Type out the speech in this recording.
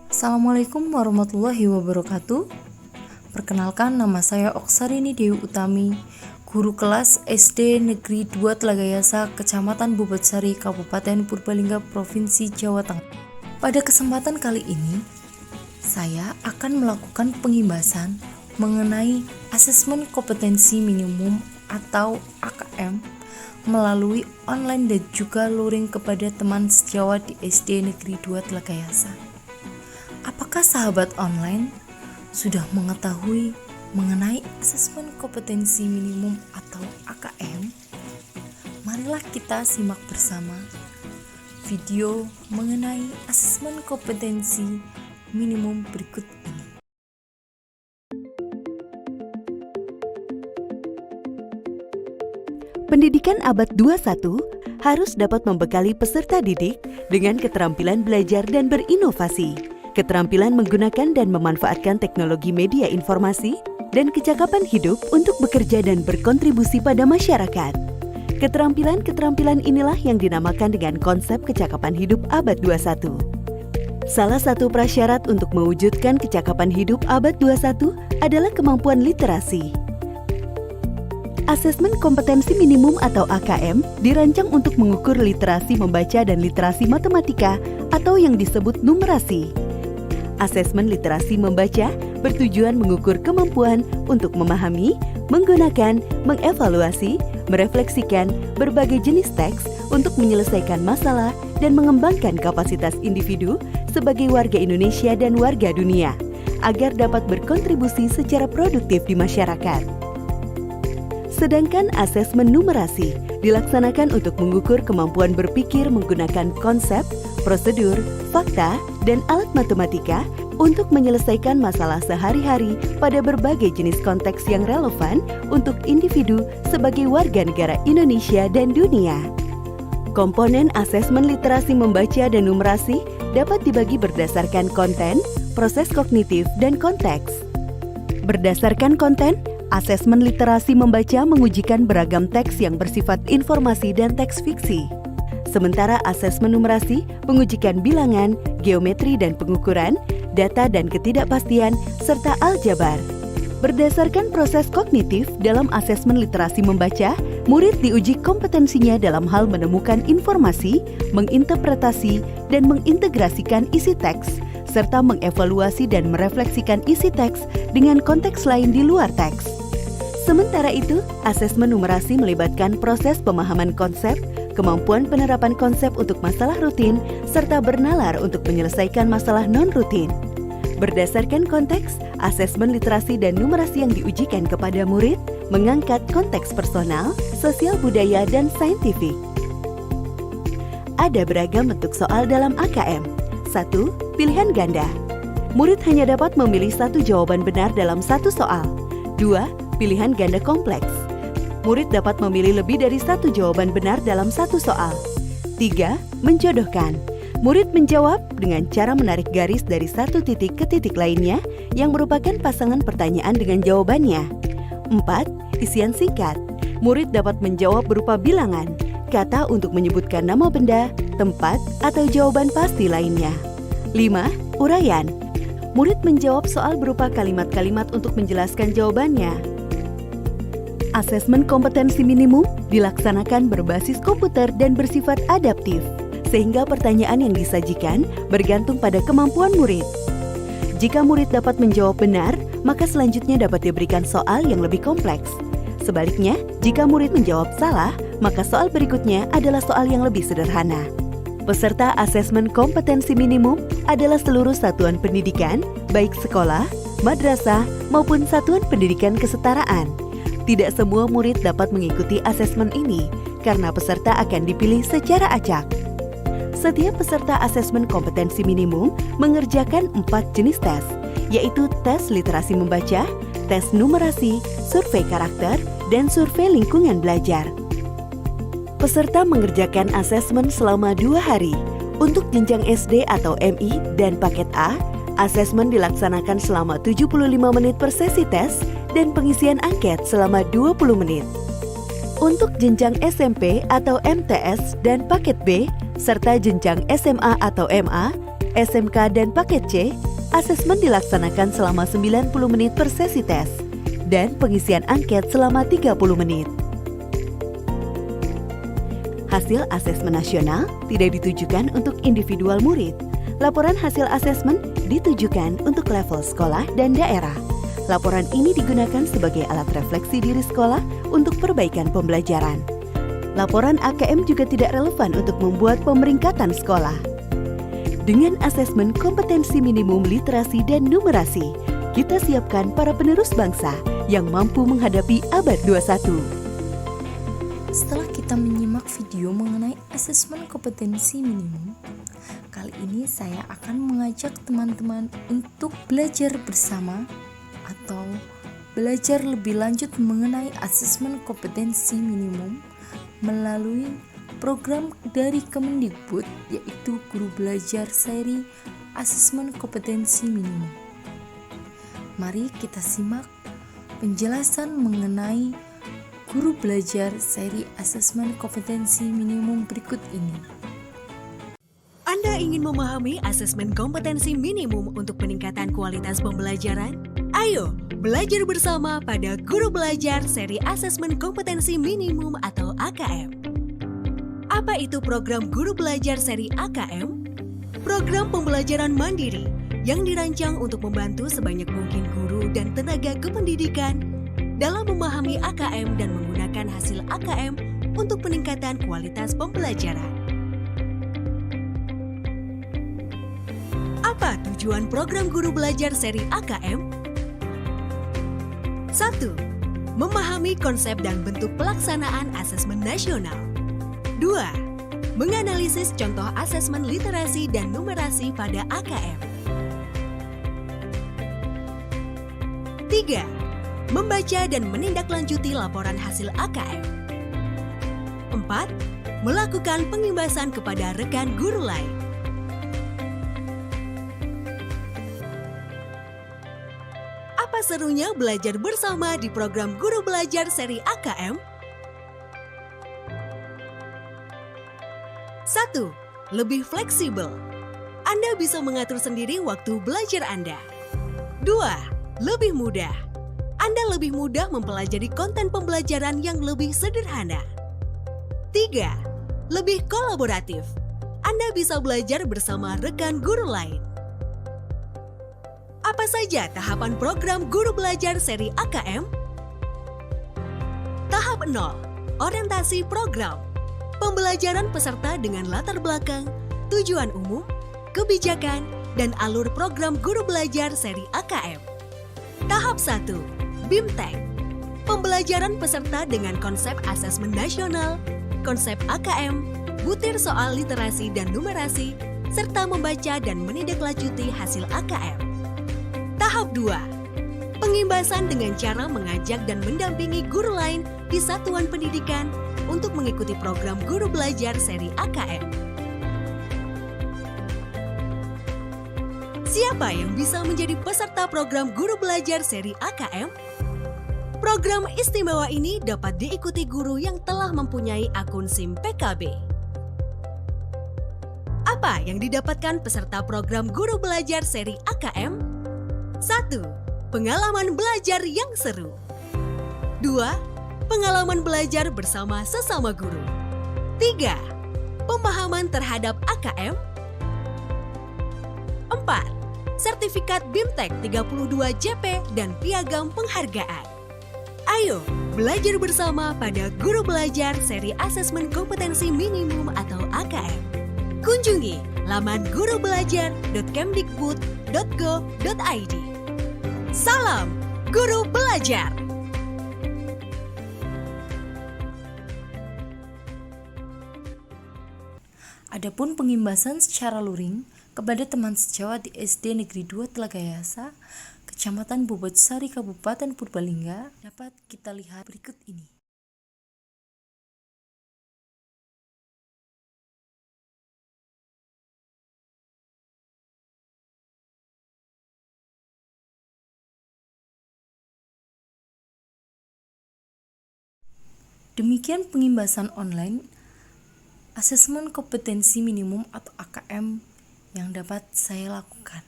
Assalamualaikum warahmatullahi wabarakatuh. Perkenalkan, nama saya Oksarini Dewi Utami, guru kelas SD Negeri 2 Telagayasa, Kecamatan Bobotsari, Kabupaten Purbalingga, Provinsi Jawa Tengah. Pada kesempatan kali ini, saya akan melakukan pengimbasan mengenai asesmen kompetensi minimum atau AKM melalui online dan juga luring kepada teman sejawat di SD Negeri 2 Telagayasa. Apakah sahabat online sudah mengetahui mengenai asesmen kompetensi minimum atau AKM? Marilah kita simak bersama video mengenai asesmen kompetensi minimum berikut ini. Pendidikan abad 21 harus dapat membekali peserta didik dengan keterampilan belajar dan berinovasi, keterampilan menggunakan dan memanfaatkan teknologi media informasi, dan kecakapan hidup untuk bekerja dan berkontribusi pada masyarakat. Keterampilan-keterampilan inilah yang dinamakan dengan konsep kecakapan hidup abad 21. Salah satu prasyarat untuk mewujudkan kecakapan hidup abad 21 adalah kemampuan literasi. Asesmen kompetensi minimum atau AKM dirancang untuk mengukur literasi membaca dan literasi matematika atau yang disebut numerasi. Asesmen literasi membaca bertujuan mengukur kemampuan untuk memahami, menggunakan, mengevaluasi, merefleksikan berbagai jenis teks untuk menyelesaikan masalah dan mengembangkan kapasitas individu sebagai warga Indonesia dan warga dunia agar dapat berkontribusi secara produktif di masyarakat. Sedangkan asesmen numerasi dilaksanakan untuk mengukur kemampuan berpikir menggunakan konsep, prosedur, fakta, dan alat matematika untuk menyelesaikan masalah sehari-hari pada berbagai jenis konteks yang relevan untuk individu sebagai warga negara Indonesia dan dunia. Komponen asesmen literasi membaca dan numerasi dapat dibagi berdasarkan konten, proses kognitif, dan konteks. Berdasarkan konten, asesmen literasi membaca mengujikan beragam teks yang bersifat informasi dan teks fiksi. Sementara asesmen numerasi mengujikan bilangan, geometri dan pengukuran, data dan ketidakpastian, serta aljabar. Berdasarkan proses kognitif dalam asesmen literasi membaca, murid diuji kompetensinya dalam hal menemukan informasi, menginterpretasi, dan mengintegrasikan isi teks, serta mengevaluasi dan merefleksikan isi teks dengan konteks lain di luar teks. Sementara itu, asesmen numerasi melibatkan proses pemahaman konsep, kemampuan penerapan konsep untuk masalah rutin, serta bernalar untuk menyelesaikan masalah non-rutin. Berdasarkan konteks, asesmen literasi dan numerasi yang diujikan kepada murid mengangkat konteks personal, sosial budaya, dan saintifik. Ada beragam bentuk soal dalam AKM. 1. Pilihan ganda. Murid hanya dapat memilih satu jawaban benar dalam satu soal. 2. Pilihan ganda kompleks. Murid dapat memilih lebih dari satu jawaban benar dalam satu soal. 3. Menjodohkan. Murid menjawab dengan cara menarik garis dari satu titik ke titik lainnya yang merupakan pasangan pertanyaan dengan jawabannya. 4. Isian singkat. Murid dapat menjawab berupa bilangan, kata untuk menyebutkan nama benda, tempat, atau jawaban pasti lainnya. 5. Uraian. Murid menjawab soal berupa kalimat-kalimat untuk menjelaskan jawabannya. Asesmen kompetensi minimum dilaksanakan berbasis komputer dan bersifat adaptif, sehingga pertanyaan yang disajikan bergantung pada kemampuan murid. Jika murid dapat menjawab benar, maka selanjutnya dapat diberikan soal yang lebih kompleks. Sebaliknya, jika murid menjawab salah, maka soal berikutnya adalah soal yang lebih sederhana. Peserta asesmen kompetensi minimum adalah seluruh satuan pendidikan, baik sekolah, madrasah, maupun satuan pendidikan kesetaraan. Tidak semua murid dapat mengikuti asesmen ini karena peserta akan dipilih secara acak. Setiap peserta asesmen kompetensi minimum mengerjakan 4 jenis tes, yaitu tes literasi membaca, tes numerasi, survei karakter, dan survei lingkungan belajar. Peserta mengerjakan asesmen selama 2 hari. Untuk jenjang SD atau MI dan paket A, asesmen dilaksanakan selama 75 menit per sesi tes dan pengisian angket selama 20 menit. Untuk jenjang SMP atau MTS dan paket B, serta jenjang SMA atau MA, SMK dan paket C, asesmen dilaksanakan selama 90 menit per sesi tes dan pengisian angket selama 30 menit. Hasil asesmen nasional tidak ditujukan untuk individual murid. Laporan hasil asesmen ditujukan untuk level sekolah dan daerah. Laporan ini digunakan sebagai alat refleksi diri sekolah untuk perbaikan pembelajaran. Laporan AKM juga tidak relevan untuk membuat pemeringkatan sekolah. Dengan asesmen kompetensi minimum literasi dan numerasi, kita siapkan para penerus bangsa yang mampu menghadapi abad 21. Setelah kita menyimak video mengenai asesmen kompetensi minimum, kali ini saya akan mengajak teman-teman untuk belajar bersama atau belajar lebih lanjut mengenai asesmen kompetensi minimum melalui program dari Kemendikbud, yaitu Guru Belajar Seri Asesmen Kompetensi Minimum. Mari kita simak penjelasan mengenai Guru Belajar Seri Asesmen Kompetensi Minimum berikut ini. Anda ingin memahami asesmen kompetensi minimum untuk peningkatan kualitas pembelajaran? Ayo, belajar bersama pada Guru Belajar Seri Asesmen Kompetensi Minimum atau AKM. Apa itu program Guru Belajar Seri AKM? Program pembelajaran mandiri yang dirancang untuk membantu sebanyak mungkin guru dan tenaga kependidikan dalam memahami AKM dan menggunakan hasil AKM untuk peningkatan kualitas pembelajaran. Apa tujuan program Guru Belajar Seri AKM? 1. Memahami konsep dan bentuk pelaksanaan asesmen nasional. 2. Menganalisis contoh asesmen literasi dan numerasi pada AKM. 3. Membaca dan menindaklanjuti laporan hasil AKM. 4. Melakukan pengimbasan kepada rekan guru lain. Apa serunya belajar bersama di program Guru Belajar Seri AKM? 1. Lebih fleksibel. Anda bisa mengatur sendiri waktu belajar Anda. 2. Lebih mudah. Anda lebih mudah mempelajari konten pembelajaran yang lebih sederhana. 3. Lebih kolaboratif. Anda bisa belajar bersama rekan guru lain. Apa saja tahapan program Guru Belajar Seri AKM? Tahap 0. Orientasi program. Pembelajaran peserta dengan latar belakang, tujuan umum, kebijakan, dan alur program Guru Belajar Seri AKM. Tahap 1. BIMTEK. Pembelajaran peserta dengan konsep asesmen nasional, konsep AKM, butir soal literasi dan numerasi, serta membaca dan menindaklanjuti hasil AKM. Tahap 2. Pengimbasan dengan cara mengajak dan mendampingi guru lain di satuan pendidikan untuk mengikuti program Guru Belajar Seri AKM. Siapa yang bisa menjadi peserta program Guru Belajar Seri AKM? Program istimewa ini dapat diikuti guru yang telah mempunyai akun SIM PKB. Apa yang didapatkan peserta program Guru Belajar Seri AKM? 1. Pengalaman belajar yang seru. 2. Pengalaman belajar bersama sesama guru. 3. Pemahaman terhadap AKM. 4. Sertifikat BIMTEK 32 JP dan piagam penghargaan. Ayo, belajar bersama pada Guru Belajar Seri Asesmen Kompetensi Minimum atau AKM. Kunjungi laman gurubelajar.kemdikbud.go.id. Salam Guru Belajar! Adapun pengimbasan secara luring kepada teman sejawat di SD Negeri 2 Telagayasa, Kecamatan Bobotsari, Kabupaten Purbalingga, dapat kita lihat berikut ini. Demikian pengimbasan online asesmen kompetensi minimum atau AKM yang dapat saya lakukan?